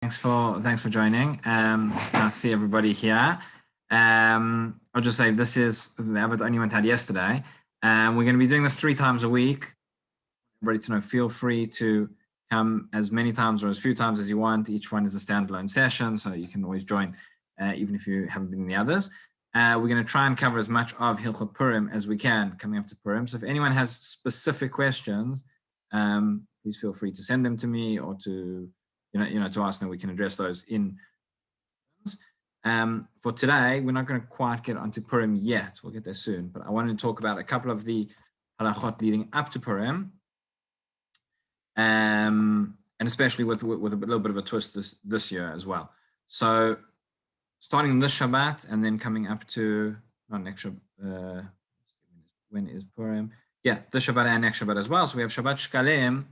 Thanks for joining. Nice to see everybody here. I'll just say this is the Abbott only went out yesterday. We're going to be doing this 3 times a week. Everybody to know, feel free to come as many times or as few times as you want. Each one is a standalone session, so you can always join, even if you haven't been in the others. We're going to try and cover as much of Hilchot Purim as we can coming up to Purim. So if anyone has specific questions, please feel free to send them to me or to to us, and we can address those in. For today, we're not going to quite get onto Purim yet. We'll get there soon, but I wanted to talk about a couple of the halachot leading up to Purim, and especially with a little bit of a twist this year as well. So, starting this Shabbat and then coming up to next Shabbat. When is Purim? Yeah, this Shabbat and next Shabbat as well. So we have Shabbat Shkalim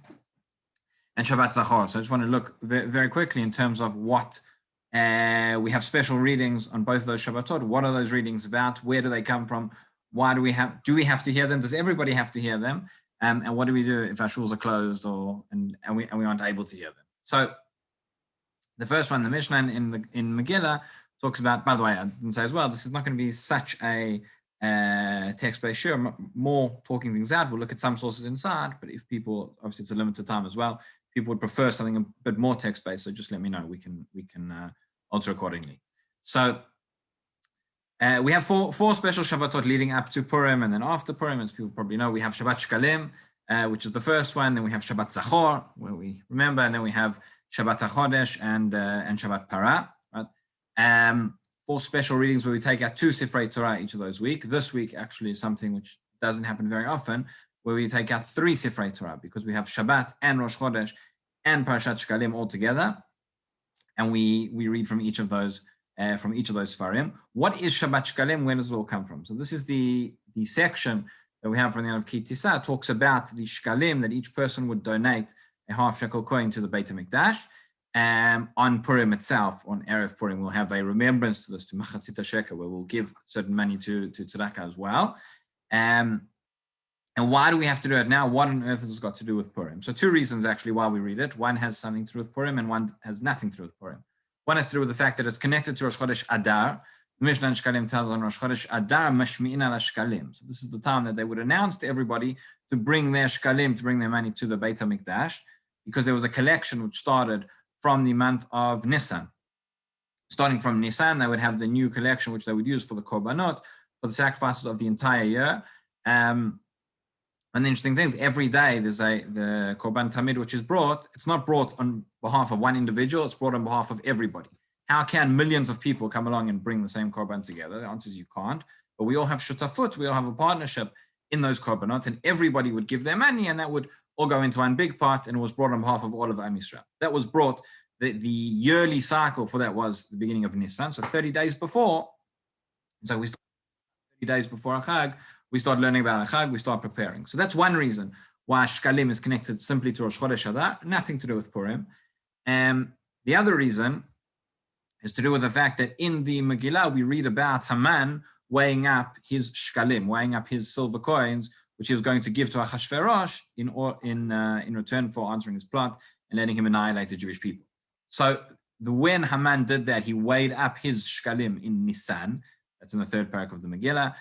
and Shabbat Zachor. So I just want to look very quickly in terms of what we have special readings on both of those Shabbatot. What are those readings about? Where do they come from? Why do we have to hear them? Does everybody have to hear them? And what do we do if our shuls are closed and we aren't able to hear them? So the first one, the Mishnah in Megillah talks about, by the way, I didn't say as well, this is not going to be such a text-based shiur, more talking things out. We'll look at some sources inside, but if people, obviously it's a limited time as well, people would prefer something a bit more text-based, so just let me know. We can alter accordingly. So we have four special Shabbatot leading up to Purim, and then after Purim, as people probably know, we have Shabbat Shkalim, which is the first one. Then we have Shabbat Zachor, where we remember, and then we have Shabbat HaChodesh and Shabbat Parah. Right? 4 special readings where we take out 2 Sifrei Torah each of those weeks. This week actually is something which doesn't happen very often, where we take out 3 Sifrei Torah, because we have Shabbat and Rosh Chodesh and Parshat Shkalim all together, and we read from each of those Sfarim. What is Shabbat Shkalim? Where does it all come from? So this is the section that we have from the end of Ki Tisa. It talks about the Shkalim that each person would donate a half shekel coin to the Beit HaMikdash. On Purim itself, on Erev Purim, we'll have a remembrance to this, to Machatzit shekel, where we'll give certain money to tzedakah as well. And why do we have to do it now? What on earth has this got to do with Purim? So 2 reasons actually why we read it. One has something to do with Purim, and one has nothing to do with Purim. One has to do with the fact that it's connected to Rosh Chodesh Adar. The Mishnah in Shkalim tells on Rosh Chodesh Adar mashmi'in ala Shkalim. So this is the time that they would announce to everybody to bring their Shkalim, to bring their money to the Beit HaMikdash, because there was a collection which started from the month of Nisan. Starting from Nisan, they would have the new collection which they would use for the korbanot, for the sacrifices of the entire year. And the interesting thing is, every day there's the korban tamid which is brought. It's not brought on behalf of one individual, it's brought on behalf of everybody. How can millions of people come along and bring the same korban together? The answer is you can't. But we all have shutafut, we all have a partnership in those korbanot, and everybody would give their money, and that would all go into one big pot, and it was brought on behalf of all of Am Yisrael. That was brought, the yearly cycle for that was the beginning of Nisan, so 30 days before. So we start 30 days before Chag, we start learning about Chag, we start preparing. So that's one reason why Shkalim is connected simply to Rosh Chodesh Adar, nothing to do with Purim. The other reason is to do with the fact that in the Megillah, we read about Haman weighing up his Shkalim, weighing up his silver coins, which he was going to give to Achashverosh in return for answering his plot and letting him annihilate the Jewish people. So when Haman did that, he weighed up his Shkalim in Nisan. That's in the 3rd parak of the Megillah.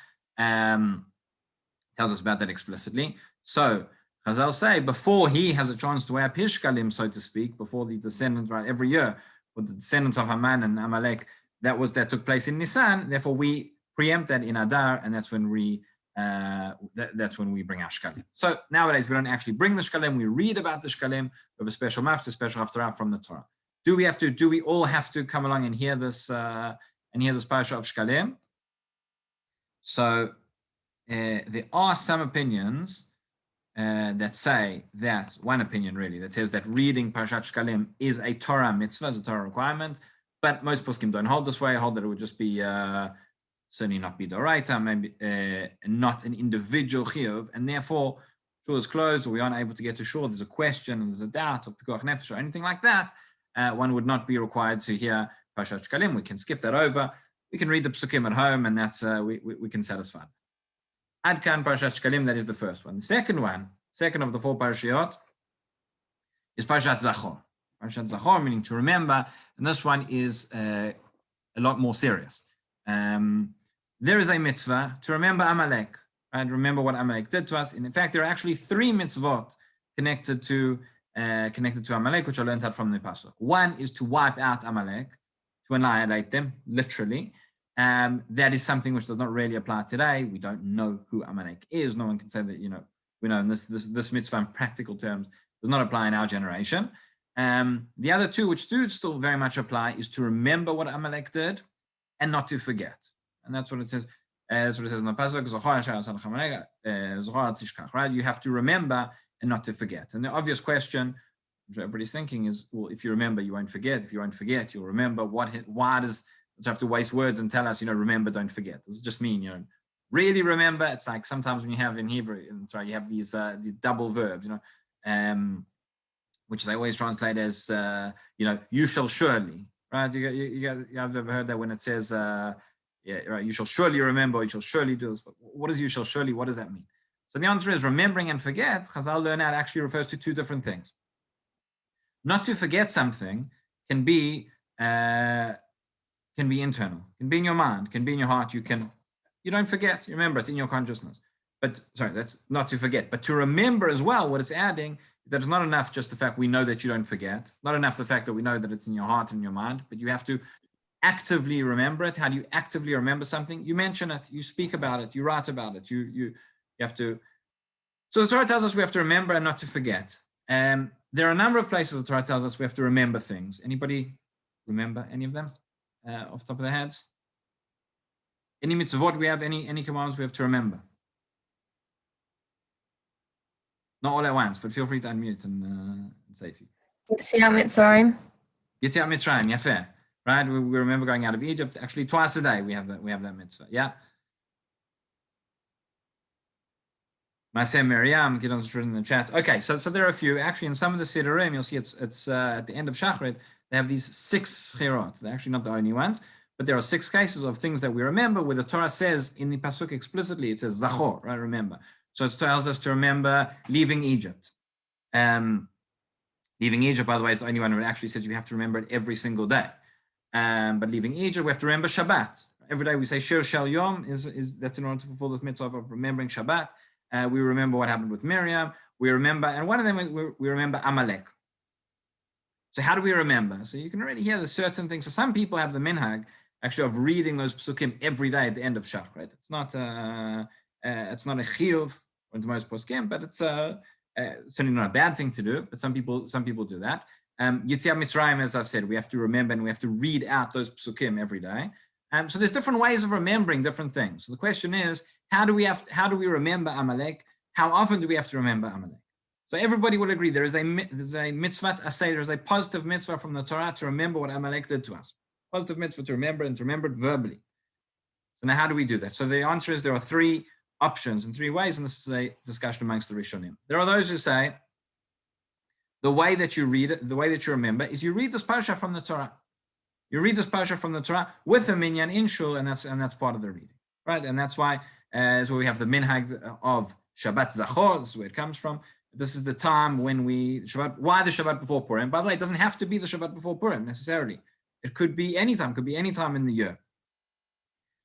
Tells us about that explicitly. So Chazal say, before he has a chance to weigh up his Shkalim, so to speak, before the descendants, right, every year, with the descendants of Haman and Amalek, that took place in Nisan. Therefore, we preempt that in Adar, and that's when we bring our Shkalim. So nowadays we don't actually bring the Shkalim, we read about the Shkalim. We have a special mafta, special haftarah from the Torah. Do we all have to come along and hear this parasha of Shkalim? So there are some opinions that say that, one opinion really, that says that reading Parshat Shkalim is a Torah mitzvah, is a Torah requirement, but most poskim don't hold this way, hold that it would just be certainly not be doraita, maybe not an individual chiyuv, and therefore shul is closed, or we aren't able to get to shul, there's a question, and there's a doubt, or pikuach nefesh, or anything like that, one would not be required to hear Parshat Shkalim. We can skip that over. We can read the psukim at home, and that's we can satisfy. Ad kan Parshat Shkalim, that is the first one. The second of the 4 parashiyot, is Parshat Zachor. Parshat Zachor, meaning to remember, and this one is a lot more serious. There is a mitzvah to remember Amalek, and remember what Amalek did to us. And in fact, there are actually 3 mitzvot connected to Amalek, which I learned out from the Pasuk. One is to wipe out Amalek, to annihilate them, literally. That is something which does not really apply today. We don't know who Amalek is. No one can say that, we know in this mitzvah in practical terms does not apply in our generation. The other 2, which do still very much apply, is to remember what Amalek did and not to forget. And that's what it says. That's what it says in the Pasuk. Right? You have to remember and not to forget. And the obvious question, which everybody's thinking, is, well, if you remember, you won't forget. If you won't forget, you'll remember. Why does you have to waste words and tell us, remember, don't forget? Does it just mean, really remember? It's like sometimes when you have in Hebrew, you have these double verbs, which they always translate as, you shall surely, right? You have ever heard that when it says, you shall surely remember, or you shall surely do this. But what is you shall surely? What does that mean? So the answer is remembering and forget. Chazal learn out actually refers to 2 different things. Not to forget something can be internal, can be in your mind, can be in your heart. You don't forget. You remember, it's in your consciousness. But that's not to forget. But to remember as well, what it's adding is that it's not enough just the fact we know that you don't forget. Not enough the fact that we know that it's in your heart and your mind, but you have to actively remember it. How do you actively remember something? You mention it, you speak about it, you write about it, you have to. So the Torah tells us we have to remember and not to forget. There are a number of places the Torah tells us we have to remember things. Anybody remember any of them off the top of their heads? Any mitzvot we have, any commands we have to remember? Not all at once, but feel free to unmute and say a few. Yetziat Mitzrayim. Yetziat Mitzrayim, yeah, fair. Right, we remember going out of Egypt. Actually, twice a day we have that mitzvah. Yeah. Maseh Miriam, get on written in the chat. Okay, so there are a few. Actually, in some of the Siddurim, you'll see it's at the end of Shachrit, they have these 6 chirot. They're actually not the only ones, but there are 6 cases of things that we remember where the Torah says in the Pasuk explicitly, it says Zachor, right? Remember. So it tells us to remember leaving Egypt. Leaving Egypt, by the way, is the only one where it actually says you have to remember it every single day. But leaving Egypt, we have to remember Shabbat. Every day we say Shir Shel Yom, that's in order to fulfill this mitzvah of remembering Shabbat. We remember what happened with Miriam. We remember, and one of them we remember Amalek. So how do we remember? So you can already hear the certain things. So some people have the minhag actually of reading those psukim every day at the end of Shach, right? It's not a chiyuv or the most poskim, but it's certainly not a bad thing to do. But some people do that. Yetziat Mitzrayim, as I've said, we have to remember and we have to read out those psukim every day. So there's different ways of remembering different things. So the question is, how do we remember Amalek? How often do we have to remember Amalek? So everybody will agree there's a mitzvah asay, there's a positive mitzvah from the Torah to remember what Amalek did to us. Positive mitzvah to remember and to remember it verbally. So now how do we do that? So the answer is there are 3 options and 3 ways, and this is a discussion amongst the Rishonim. There are those who say the way that you read it, the way that you remember, is you read this Parshat from the Torah. You read this Parshat from the Torah with a minyan in shul, and that's part of the reading, right? And that's why we have the minhag of Shabbat Zachor. This is where it comes from. This is the time when why the Shabbat before Purim? By the way, it doesn't have to be the Shabbat before Purim necessarily. It could be any time, in the year.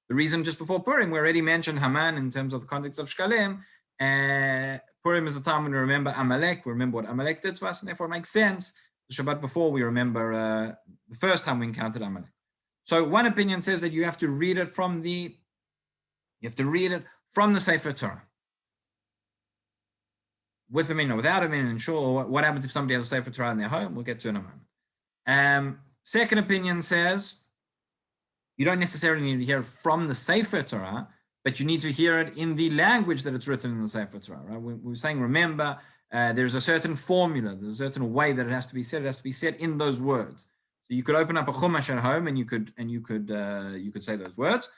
The reason just before Purim, we already mentioned Haman in terms of the context of Shkalim. Purim is the time when we remember Amalek, we remember what Amalek did to us, and therefore it makes sense. The Shabbat before, we remember the first time we encountered Amalek. So one opinion says that you have to read it from the Sefer Torah. With a minyan, without a minyan, sure. What happens if somebody has a Sefer Torah in their home? We'll get to in a moment. Second opinion says you don't necessarily need to hear it from the Sefer Torah, but you need to hear it in the language that it's written in the Sefer Torah. Right? We're saying, remember, there's a certain formula, there's a certain way that it has to be said. It has to be said in those words. So you could open up a chumash at home and you could say those words,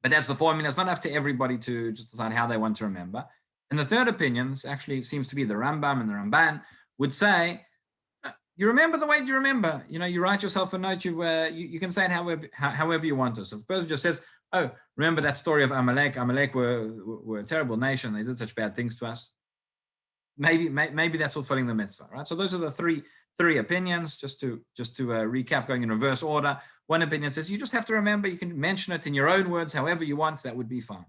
but that's the formula. It's not up to everybody to just decide how they want to remember. And the third opinion, this actually seems to be the Rambam and the Ramban, would say, you remember the way you remember. You write yourself a note, you can say it however you want to. So if a person just says, oh, remember that story of Amalek. Amalek were a terrible nation. They did such bad things to us. Maybe that's fulfilling the mitzvah, right? So those are the three three opinions, just to recap, going in reverse order. One opinion says you just have to remember, you can mention it in your own words, however you want, that would be fine.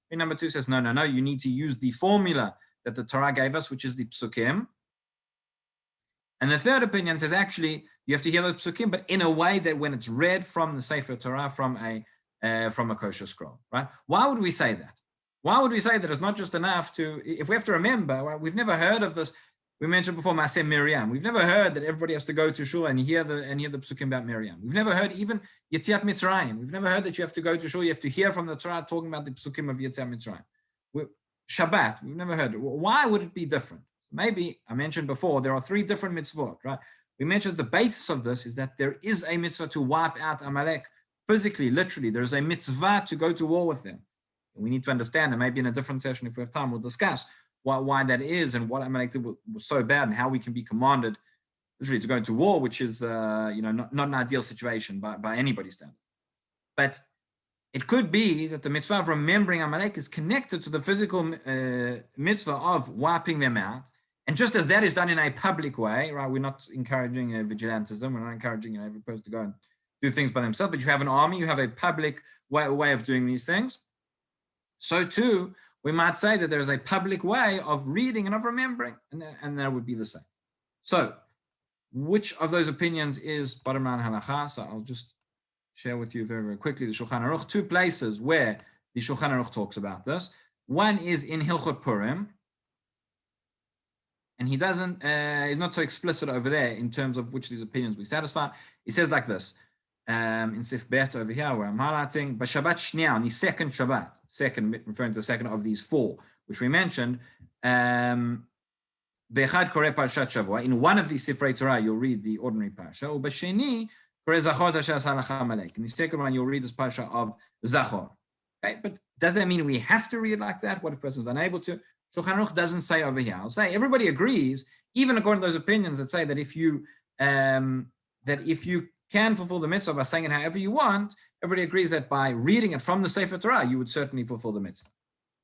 Opinion number two says, no, you need to use the formula that the Torah gave us, which is the psukim. And the third opinion says, actually, you have to hear those psukim, but in a way that when it's read from the Sefer Torah, from a kosher scroll, right? Why would we say that? Why would we say that it's not just enough to, if we have to remember, right, we've never heard of this. We mentioned before Maaseh Miriam. We've never heard that everybody has to go to shul and hear the psukim about Miriam. We've never heard even Yetziat Mitzrayim. We've never heard that you have to go to shul, you have to hear from the Torah talking about the psukim of Yetziat Mitzrayim. Shabbat, we've never heard it. Why would it be different? Maybe, I mentioned before, there are three different mitzvot, right? We mentioned the basis of this is that there is a mitzvah to wipe out Amalek. Physically, literally, there's a mitzvah to go to war with them. We need to understand, and maybe in a different session, if we have time, we'll discuss why that is and what Amalek did was so bad and how we can be commanded literally to go into war, which is not an ideal situation by anybody's standard. But it could be that the mitzvah of remembering Amalek is connected to the physical mitzvah of wiping them out. And just as that is done in a public way, right? We're not encouraging vigilantism. We're not encouraging every person to go and do things by themselves. But you have an army, you have a public way of doing these things. So too, we might say that there is a public way of reading and of remembering, and that would be the same. So, which of those opinions is bottom line halacha? So I'll just share with you very, very quickly the Shulchan Aruch, two places where the Shulchan Aruch talks about this. One is in Hilchot Purim, and he doesn't, he's not so explicit over there in terms of which of these opinions we satisfy. He says like this, in Sif Bet over here, where I'm highlighting, B'Shabbat Shnia, on the second Shabbat, second, referring to the second of these four, which we mentioned, Be'echad Koreh Parshat Shavua, in one of these Sifrei Torah, you'll read the ordinary Parsha, U'B'Sheni Koreh Zachor Tashas Halacha Amalek. In the second one, you'll read this Parsha of Zachor. Okay, but does that mean we have to read like that? What if a person's unable to? Shulchan Aruch doesn't say over here. I'll say everybody agrees, even according to those opinions that say that if you can fulfill the mitzvah by saying it however you want, everybody agrees that by reading it from the Sefer Torah, you would certainly fulfill the mitzvah.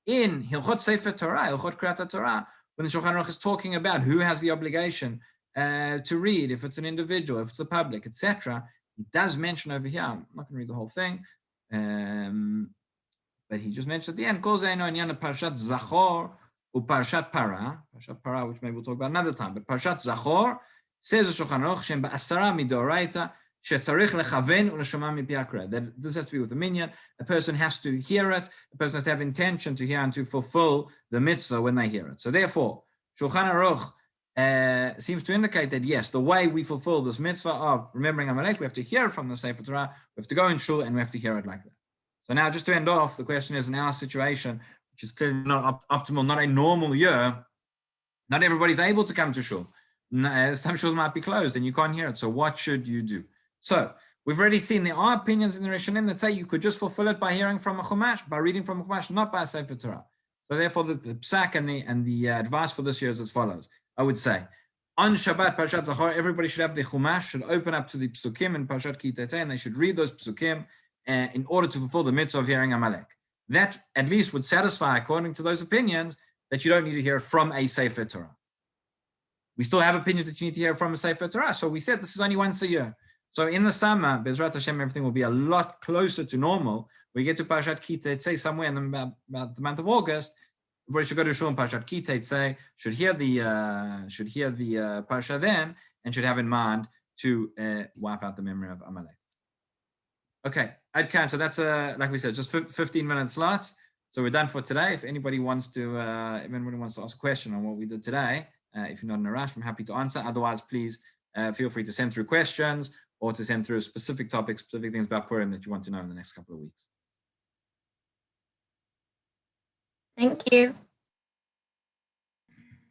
In Hilchot Sefer Torah, Hilchot Kriyat Torah, when the Shulchan Aruch is talking about who has the obligation to read, if it's an individual, if it's the public, etc., he does mention over here, I'm not going to read the whole thing, but he just mentioned at the end, Kol Zeino Inyan Parshat Zachor Parshat Para, which maybe we'll talk about another time, but Parshat Zachor says the Shulchan Aruch Shem Ba'asara Midoraita Shetzarich Lechaven U'Neshama Mipi Hakriyah. That this has to be with the minyan. A person has to hear it. A person has to have intention to hear and to fulfill the mitzvah when they hear it. So therefore, Shulchan Aruch seems to indicate that yes, the way we fulfill this mitzvah of remembering Amalek, we have to hear it from the Sefer Torah. We have to go in shul and we have to hear it like that. So now, just to end off, the question is in our situation, which is clearly not optimal, not a normal year, not everybody's able to come to shul. Some shuls might be closed and you can't hear it. So what should you do? So we've already seen there are opinions in the Rishonim that say you could just fulfill it by hearing from a Chumash, by reading from a Chumash, not by a Sefer Torah. So therefore, the psak and the advice for this year is as follows. I would say, on Shabbat, Parshat Zachor, everybody should have the Chumash, should open up to the psukim in Parshat Ki Tetzei, and they should read those psukim in order to fulfill the mitzvah of hearing Amalek. That at least would satisfy, according to those opinions, that you don't need to hear from a Sefer Torah. We still have opinions that you need to hear from a Sefer Torah. So we said this is only once a year. So in the summer, Bezrat Hashem, everything will be a lot closer to normal. We get to Parshat Ki Tetzei somewhere in about the month of August. Everybody should go to shul in Parshat Ki Tetzei, should hear the Parsha then, and should have in mind to wipe out the memory of Amalek. Okay, so that's like we said, just 15-minute slots. So we're done for today. If anybody wants to ask a question on what we did today, if you're not in a rush, I'm happy to answer. Otherwise, please feel free to send through questions or to send through specific topics, specific things about Purim that you want to know in the next couple of weeks. Thank you.